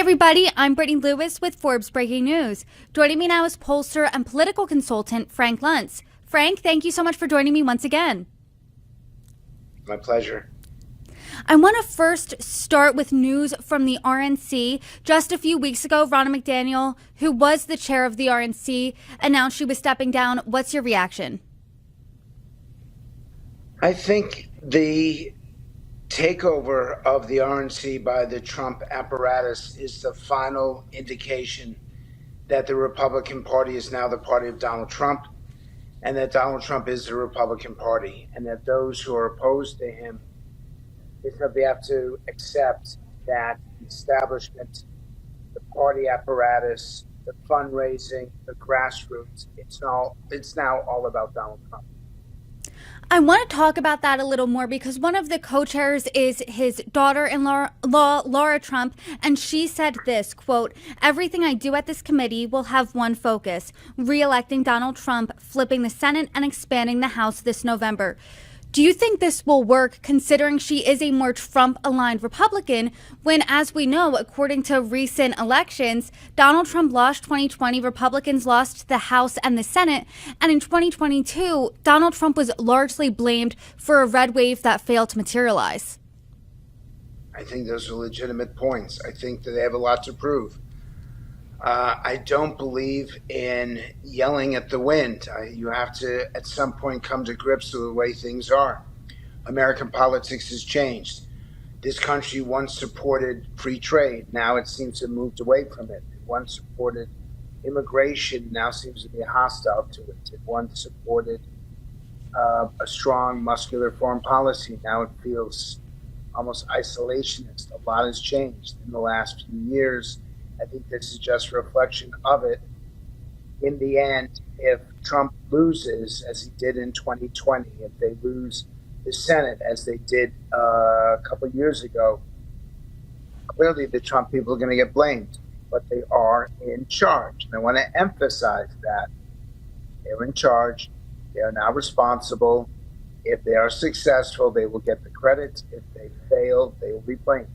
everybody, I'm Brittany Lewis with Forbes Breaking News. Joining me now is pollster and political consultant Frank Luntz. Frank, thank you so much for joining me once again. My pleasure. I want to first start with news from the RNC. Just a few weeks ago, Ronna McDaniel, who was the chair of the RNC, announced she was stepping down. What's your reaction? I think the takeover of the RNC by the Trump apparatus is the final indication that the Republican Party is now the party of Donald Trump, and that Donald Trump is the Republican Party, and that those who are opposed to him is that they have to accept that the establishment, the party apparatus, the fundraising, the grassroots, it's now all about Donald Trump. I want to talk about that a little more because one of the co-chairs is his daughter-in-law, Laura Trump, and she said this, quote, "Everything I do at this committee will have one focus, re-electing Donald Trump, flipping the Senate, and expanding the House this November." Do you think this will work, considering she is a more Trump-aligned Republican, when, as we know, according to recent elections, Donald Trump lost 2020, Republicans lost the House and the Senate, and in 2022, Donald Trump was largely blamed for a red wave that failed to materialize? I think those are legitimate points. I think that they have a lot to prove. I don't believe in yelling at the wind. You have to, at some point, come to grips with the way things are. American politics has changed. This country once supported free trade. Now it seems to have moved away from it. It once supported immigration. Now seems to be hostile to it. It once supported a strong, muscular foreign policy. Now it feels almost isolationist. A lot has changed in the last few years. I think this is just a reflection of it. In the end, if Trump loses, as he did in 2020, if they lose the Senate, as they did a couple of years ago, clearly the Trump people are going to get blamed, but they are in charge. And I want to emphasize that. They're in charge. They are now responsible. If they are successful, they will get the credit. If they fail, they will be blamed.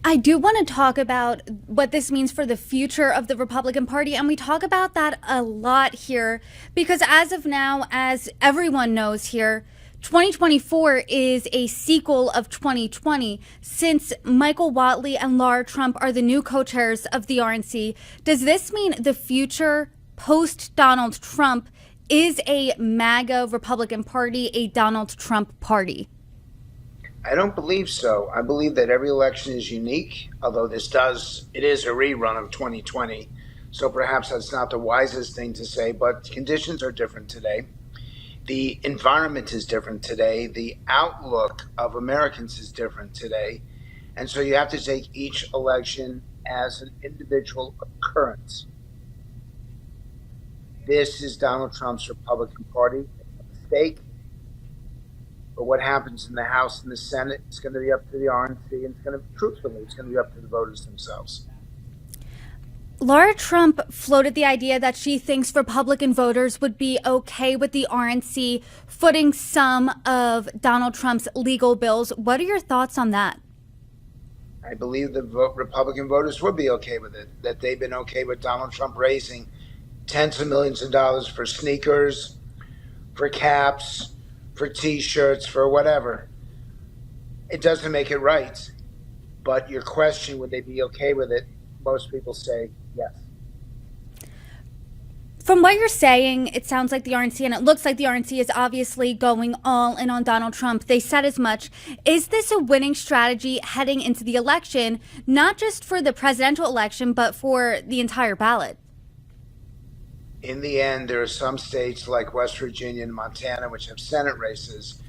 I do want to talk about what this means for the future of the Republican Party, and we talk about that a lot here because as of now, as everyone knows here, 2024 is a sequel of 2020. Since Michael Whatley and Laura Trump are the new co-chairs of the RNC, does this mean the future post-Donald Trump is a MAGA Republican Party, a Donald Trump party? I don't believe so. I believe that every election is unique, although it is a rerun of 2020. So perhaps that's not the wisest thing to say, but conditions are different today. The environment is different today. The outlook of Americans is different today. And so you have to take each election as an individual occurrence. This is Donald Trump's Republican Party. It's a mistake. But what happens in the House and the Senate is going to be up to the RNC, and it's going to be up to the voters themselves. Laura Trump floated the idea that she thinks Republican voters would be okay with the RNC footing some of Donald Trump's legal bills. What are your thoughts on that? I believe the Republican voters would be okay with it, that they've been okay with Donald Trump raising tens of millions of dollars for sneakers, for caps, for T-shirts, for whatever. It doesn't make it right. But your question, would they be okay with it? Most people say yes. From what you're saying, it sounds like the RNC, and it looks like the RNC is obviously going all in on Donald Trump. They said as much. Is this a winning strategy heading into the election, not just for the presidential election, but for the entire ballot? In the end, there are some states like West Virginia and Montana, which have Senate races,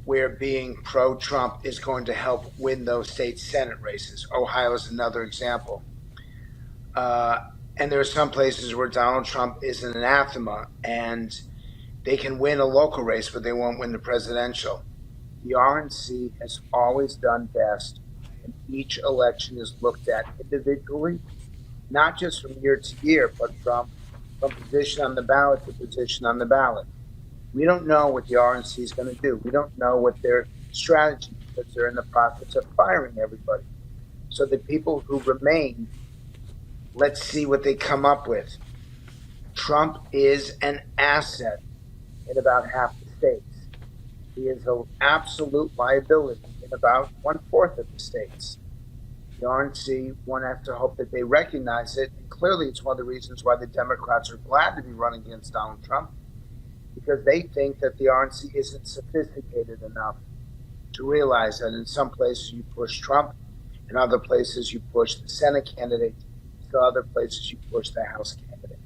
where being pro-Trump is going to help win those state Senate races. Ohio is another example. And there are some places where Donald Trump is an anathema, and they can win a local race, but they won't win the presidential. The RNC has always done best, and each election is looked at individually, not just from year to year, but from position on the ballot to position on the ballot. We don't know what the RNC is going to do. We don't know what their strategy is, because they're in the process of firing everybody. So the people who remain, let's see what they come up with. Trump is an asset in about half the states. He is an absolute liability in about 1/4 of the states. The RNC, one has to hope that they recognize it. And clearly, it's one of the reasons why the Democrats are glad to be running against Donald Trump, because they think that the RNC isn't sophisticated enough to realize that in some places you push Trump, in other places you push the Senate candidate, in other places you push the House candidate.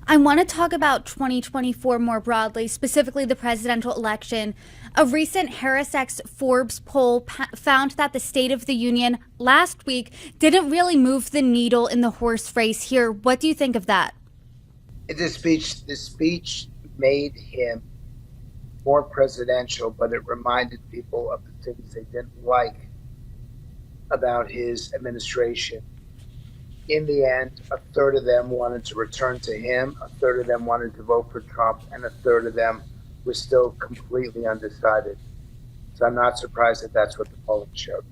I want to talk about 2024 more broadly, specifically the presidential election. A recent HarrisX Forbes poll found that the State of the Union last week didn't really move the needle in the horse race here. What do you think of that? The speech made him more presidential, but it reminded people of the things they didn't like about his administration. In the end, a third of them wanted to return to him, a third of them wanted to vote for Trump, and a third of them were still completely undecided. So I'm not surprised that that's what the polling showed.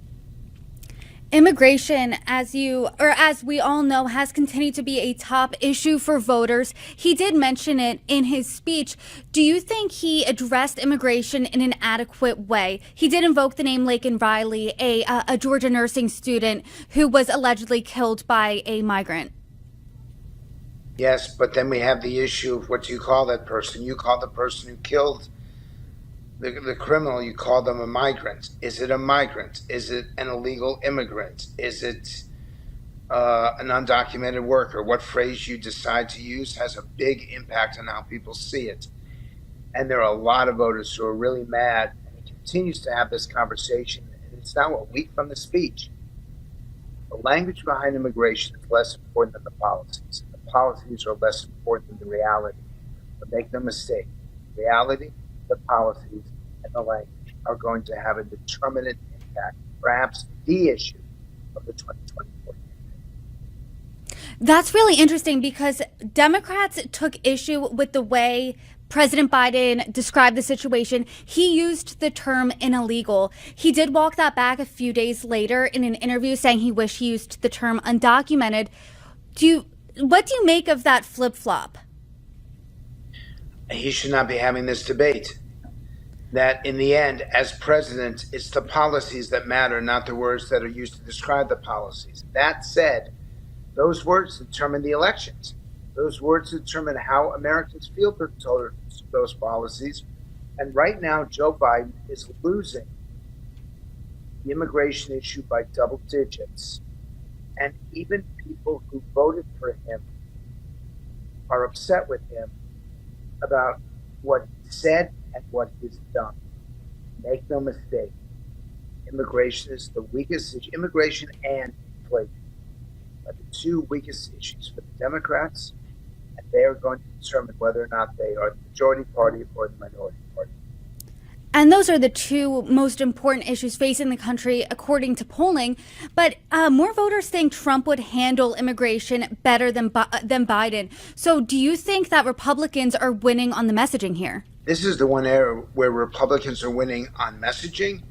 Immigration, as we all know, has continued to be a top issue for voters. He did mention it in his speech. Do you think he addressed immigration in an adequate way? He did invoke the name Laken Riley, a Georgia nursing student who was allegedly killed by a migrant. Yes, but then we have the issue of what do you call that person? You call the person who killed the criminal, you call them a migrant. Is it a migrant? Is it an illegal immigrant? Is it an undocumented worker? What phrase you decide to use has a big impact on how people see it. And there are a lot of voters who are really mad, and he continues to have this conversation. And it's now a week from the speech. The language behind immigration is less important than the policies. The policies are less important than the reality. But make no mistake, reality, the policies, and the language are going to have a determinate impact, perhaps the issue of the 2024 campaign. That's really interesting because Democrats took issue with the way President Biden described the situation. He used the term illegal. He did walk that back a few days later in an interview, saying he wished he used the term undocumented. What do you make of that flip-flop? He should not be having this debate. That in the end, as president, it's the policies that matter, not the words that are used to describe the policies. That said, those words determine the elections. Those words determine how Americans feel towards those policies. And right now, Joe Biden is losing the immigration issue by double digits. And even people who voted for him are upset with him about what he said and what he's done. Make no mistake, immigration is the weakest issue. Immigration and inflation are the two weakest issues for the Democrats, and they are going to determine whether or not they are the majority party or the minority party. And those are the two most important issues facing the country, according to polling. But more voters think Trump would handle immigration better than Biden. So do you think that Republicans are winning on the messaging here? This is the one area where Republicans are winning on messaging,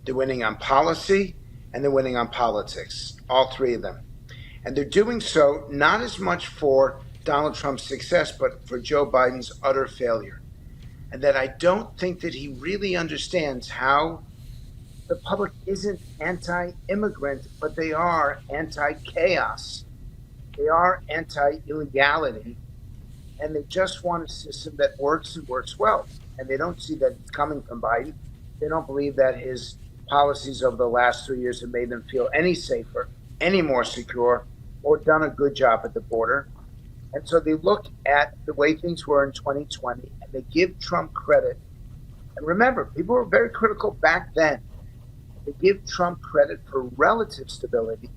they're winning on policy, and they're winning on politics, all three of them. And they're doing so not as much for Donald Trump's success, but for Joe Biden's utter failure. And that I don't think that he really understands how the public isn't anti-immigrant, but they are anti-chaos. They are anti-illegality, and they just want a system that works and works well. And they don't see that it's coming from Biden. They don't believe that his policies over the last 3 years have made them feel any safer, any more secure, or done a good job at the border. And so they look at the way things were in 2020, and they give Trump credit. And remember, people were very critical back then. They give Trump credit for relative stability,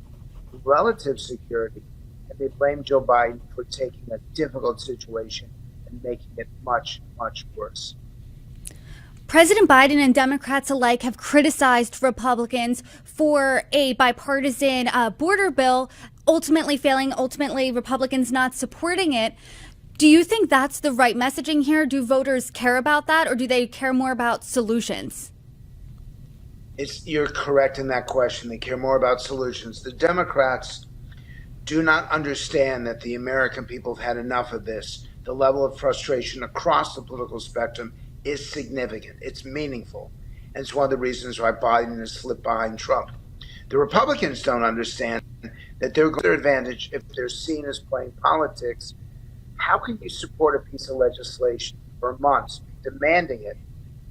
relative security, and they blame Joe Biden for taking a difficult situation and making it much, much worse. President Biden and Democrats alike have criticized Republicans for a bipartisan border bill ultimately failing, ultimately Republicans not supporting it. Do you think that's the right messaging here? Do voters care about that, or do they care more about solutions? You're correct in that question. They care more about solutions. The Democrats do not understand that the American people have had enough of this. The level of frustration across the political spectrum is significant. It's meaningful. And it's one of the reasons why Biden has slipped behind Trump. The Republicans don't understand that they're going to their advantage if they're seen as playing politics. How can you support a piece of legislation for months, demanding it,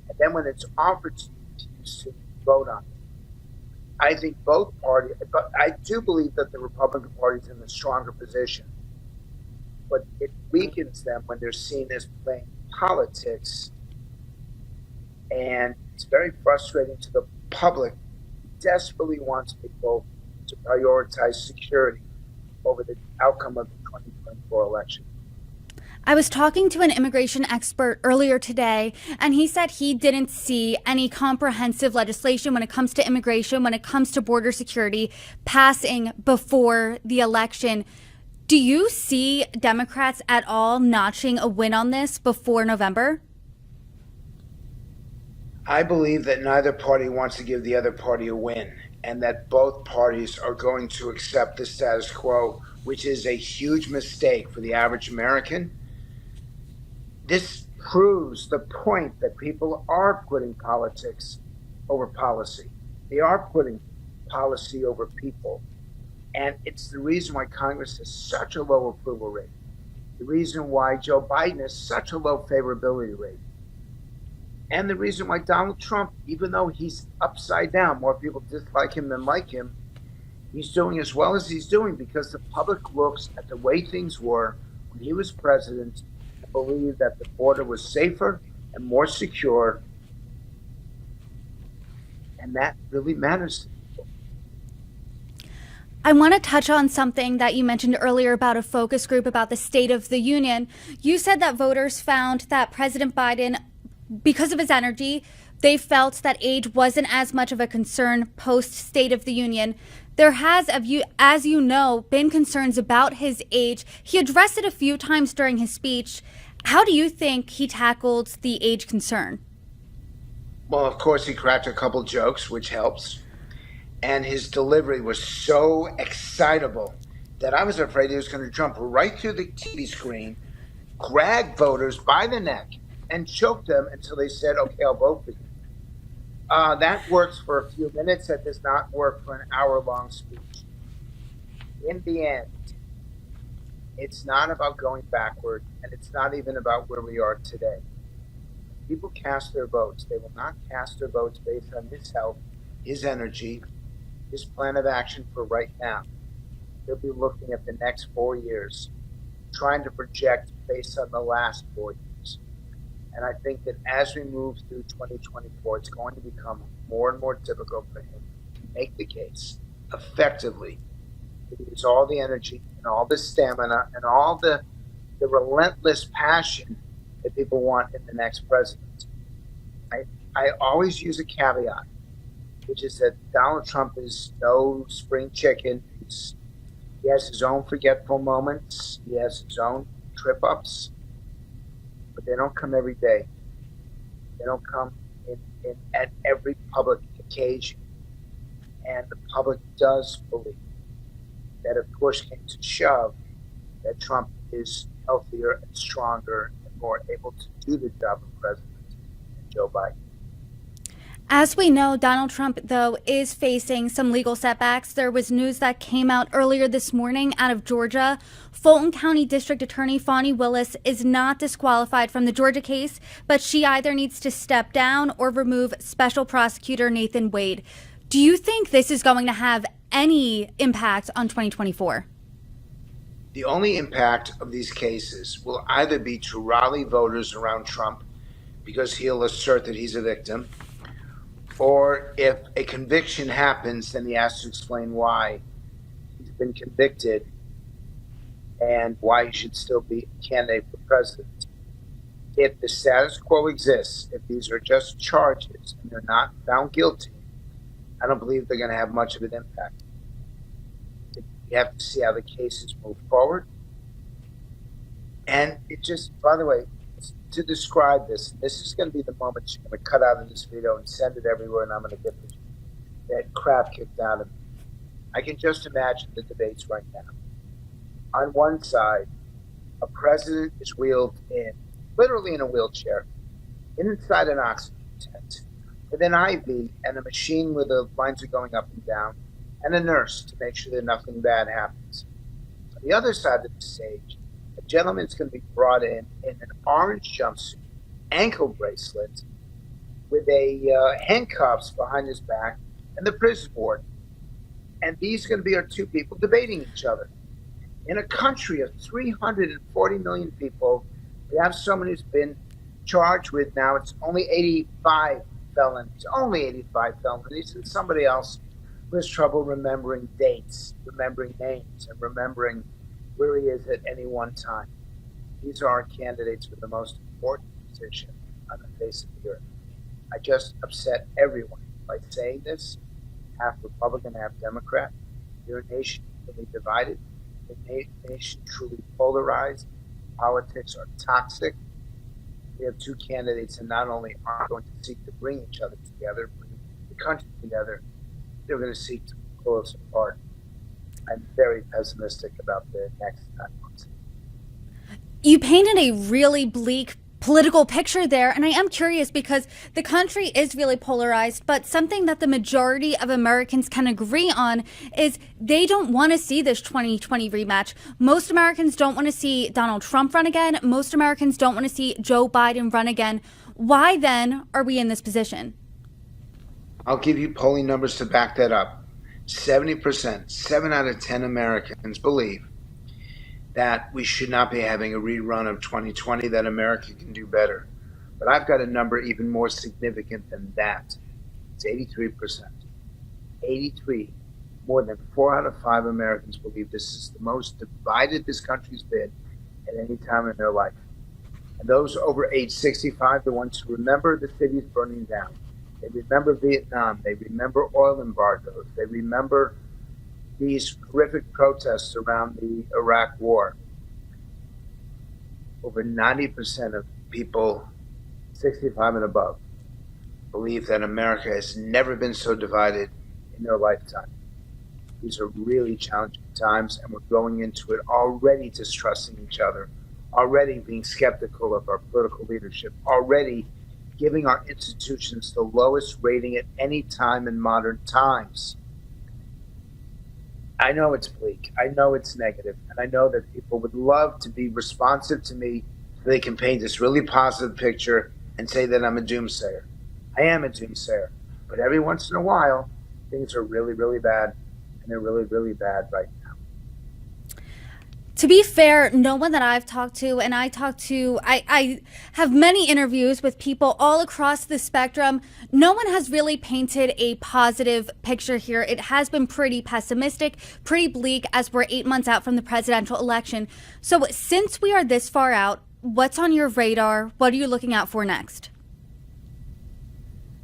and then when it's offered to you, to vote on it? I think both parties, but I do believe that the Republican Party is in a stronger position, but it weakens them when they're seen as playing politics, and it's very frustrating to the public who desperately wants people to prioritize security over the outcome of the 2024 election. I was talking to an immigration expert earlier today, and he said he didn't see any comprehensive legislation when it comes to immigration, when it comes to border security, passing before the election. Do you see Democrats at all notching a win on this before November? I believe that neither party wants to give the other party a win, and that both parties are going to accept the status quo, which is a huge mistake for the average American. This proves the point that people are putting politics over policy. They are putting policy over people. And it's the reason why Congress has such a low approval rate. The reason why Joe Biden has such a low favorability rate. And the reason why Donald Trump, even though he's upside down, more people dislike him than like him, he's doing as well as he's doing because the public looks at the way things were when he was president and believed that the border was safer and more secure. And that really matters to people. I want to touch on something that you mentioned earlier about a focus group about the State of the Union. You said that voters found that President Biden, because of his energy, they felt that age wasn't as much of a concern post State of the Union. There has, as you know, been concerns about his age. He addressed it a few times during his speech. How do you think he tackled the age concern? Well, of course, he cracked a couple jokes, which helps. And his delivery was so excitable that I was afraid he was going to jump right through the TV screen, grab voters by the neck, and choke them until they said, okay, I'll vote for you. That works for a few minutes. That does not work for an hour-long speech. In the end, it's not about going backward, and it's not even about where we are today. People cast their votes. They will not cast their votes based on his health, his energy, his plan of action for right now. They'll be looking at the next 4 years, trying to project based on the last 4 years. And I think that as we move through 2024, it's going to become more and more difficult for him to make the case effectively, to use all the energy and all the stamina and all the relentless passion that people want in the next president. I always use a caveat, which is that Donald Trump is no spring chicken. He has his own forgetful moments. He has his own trip-ups. But they don't come every day. They don't come at every public occasion. And the public does believe that if push came to shove, that Trump is healthier and stronger and more able to do the job of president than Joe Biden. As we know, Donald Trump, though, is facing some legal setbacks. There was news that came out earlier this morning out of Georgia. Fulton County District Attorney Fani Willis is not disqualified from the Georgia case, but she either needs to step down or remove Special Prosecutor Nathan Wade. Do you think this is going to have any impact on 2024? The only impact of these cases will either be to rally voters around Trump because he'll assert that he's a victim, or if a conviction happens, then he has to explain why he's been convicted and why he should still be a candidate for president. If the status quo exists, if these are just charges and they're not found guilty, I don't believe they're going to have much of an impact. You have to see how the cases move forward. And it just, by the way, to describe this is going to be the moment you're going to cut out of this video and send it everywhere, and I'm going to get that crap kicked out of me. I can just imagine the debates right now. On one side, a president is wheeled in, literally in a wheelchair, inside an oxygen tent, with an IV and a machine where the lines are going up and down, and a nurse to make sure that nothing bad happens. On the other side of the stage, a gentleman is going to be brought in an orange jumpsuit, ankle bracelet, with a handcuffs behind his back, and the prison board. And these are going to be our two people debating each other. In a country of 340 million people, we have someone who's been charged with, now it's only 85 felonies, and somebody else who has trouble remembering dates, remembering names, and remembering where he is at any one time. These are our candidates for the most important position on the face of the earth. I just upset everyone by saying this. Half Republican, half Democrat. You're a nation truly divided, a nation truly polarized. Politics are toxic. We have two candidates that not only are going to seek to bring each other together, bring the country together, they're going to seek to pull us apart. I'm very pessimistic about the next 9 months. You painted a really bleak political picture there, and I am curious because the country is really polarized, but something that the majority of Americans can agree on is they don't want to see this 2020 rematch. Most Americans don't want to see Donald Trump run again. Most Americans don't want to see Joe Biden run again. Why then are we in this position? I'll give you polling numbers to back that up. 70%, 7 out of 10 Americans believe that we should not be having a rerun of 2020, that America can do better. But I've got a number even more significant than that. It's 83%. 83, more than 4 out of 5 Americans believe this is the most divided this country's been at any time in their life. And those over age 65, the ones who remember the cities burning down, they remember Vietnam, they remember oil embargoes, they remember these horrific protests around the Iraq War. Over 90% of people 65 and above believe that America has never been so divided in their lifetime. These are really challenging times, and we're going into it already distrusting each other, already being skeptical of our political leadership, already giving our institutions the lowest rating at any time in modern times. I know it's bleak. I know it's negative. And I know that people would love to be responsive to me so they can paint this really positive picture and say that I'm a doomsayer. I am a doomsayer. But every once in a while, things are really, really bad. And they're really, really bad right now. To be fair, no one that I've talked to, and I have many interviews with people all across the spectrum. No one has really painted a positive picture here. It has been pretty pessimistic, pretty bleak as we're 8 months out from the presidential election. So since we are this far out, what's on your radar? What are you looking out for next?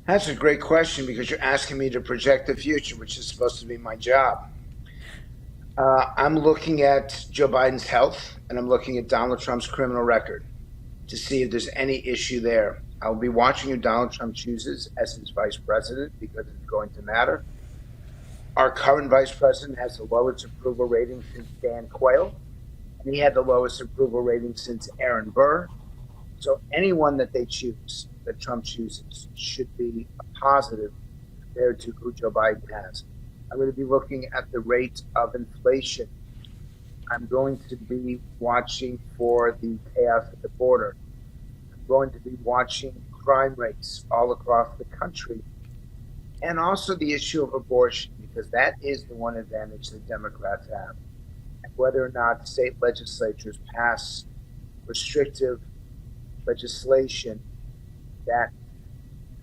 That's a great question because you're asking me to project the future, which is supposed to be my job. I'm looking at Joe Biden's health, and I'm looking at Donald Trump's criminal record to see if there's any issue there. I'll be watching who Donald Trump chooses as his vice president because it's going to matter. Our current vice president has the lowest approval rating since Dan Quayle, and he had the lowest approval rating since Aaron Burr. So anyone that they choose, that Trump chooses, should be a positive compared to who Joe Biden has. I'm going to be looking at the rate of inflation. I'm going to be watching for the chaos at the border. I'm going to be watching crime rates all across the country. And also the issue of abortion, because that is the one advantage that Democrats have. And whether or not state legislatures pass restrictive legislation that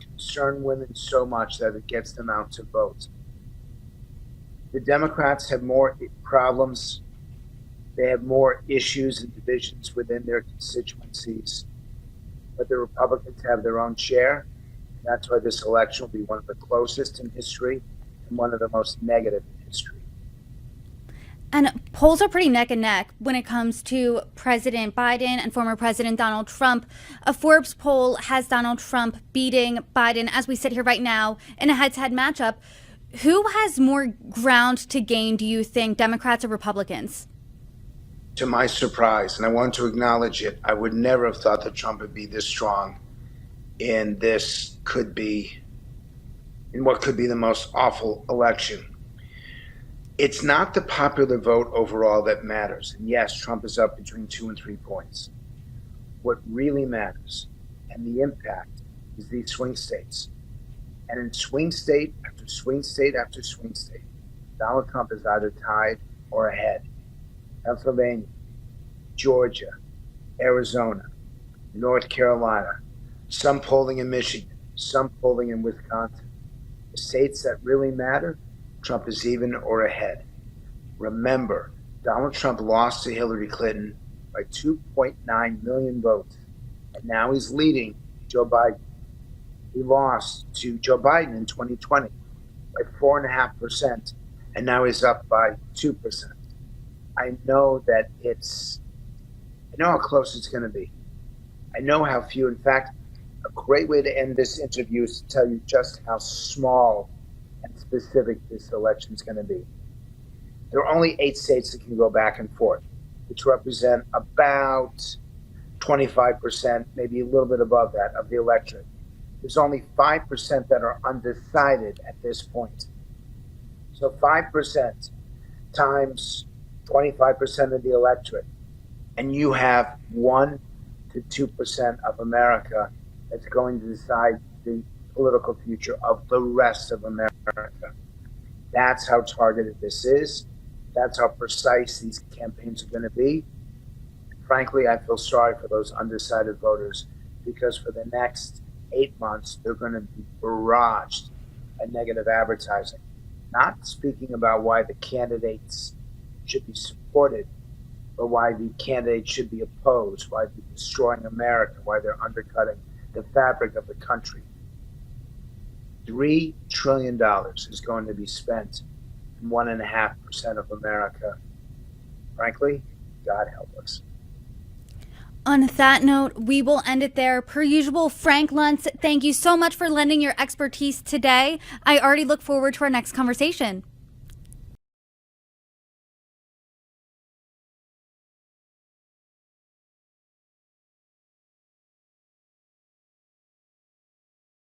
concern women so much that it gets them out to vote. The Democrats have more problems. They have more issues and divisions within their constituencies. But the Republicans have their own share. And that's why this election will be one of the closest in history and one of the most negative in history. And polls are pretty neck and neck when it comes to President Biden and former President Donald Trump. A Forbes poll has Donald Trump beating Biden as we sit here right now in a head-to-head matchup. Who has more ground to gain, do you think, Democrats or Republicans? To my surprise, and I want to acknowledge it, I would never have thought that Trump would be this strong in what could be the most awful election. It's not the popular vote overall that matters. And yes, Trump is up between 2 and 3 points. What really matters and the impact is these swing states. And in swing state after swing state after swing state, Donald Trump is either tied or ahead. Pennsylvania, Georgia, Arizona, North Carolina, some polling in Michigan, some polling in Wisconsin. The states that really matter, Trump is even or ahead. Remember, Donald Trump lost to Hillary Clinton by 2.9 million votes, and now he's leading Joe Biden. He lost to Joe Biden in 2020 by 4.5%, and now he's up by 2%. I know how close it's going to be. I know how few. In fact, a great way to end this interview is to tell you just how small and specific this election is going to be. There are only 8 states that can go back and forth, which represent about 25%, maybe a little bit above that, of the electorate. There's only 5% that are undecided at this point. So 5% times 25% of the electorate, and you have 1 to 2% of America that's going to decide the political future of the rest of America. That's how targeted this is. That's how precise these campaigns are going to be. Frankly, I feel sorry for those undecided voters, because for the next 8 months, they're going to be barraged by negative advertising. Not speaking about why the candidates should be supported, but why the candidates should be opposed, why they're destroying America, why they're undercutting the fabric of the country. $3 trillion is going to be spent in 1.5% of America. Frankly, God help us. On that note, we will end it there. Per usual, Frank Luntz, thank you so much for lending your expertise today. I already look forward to our next conversation.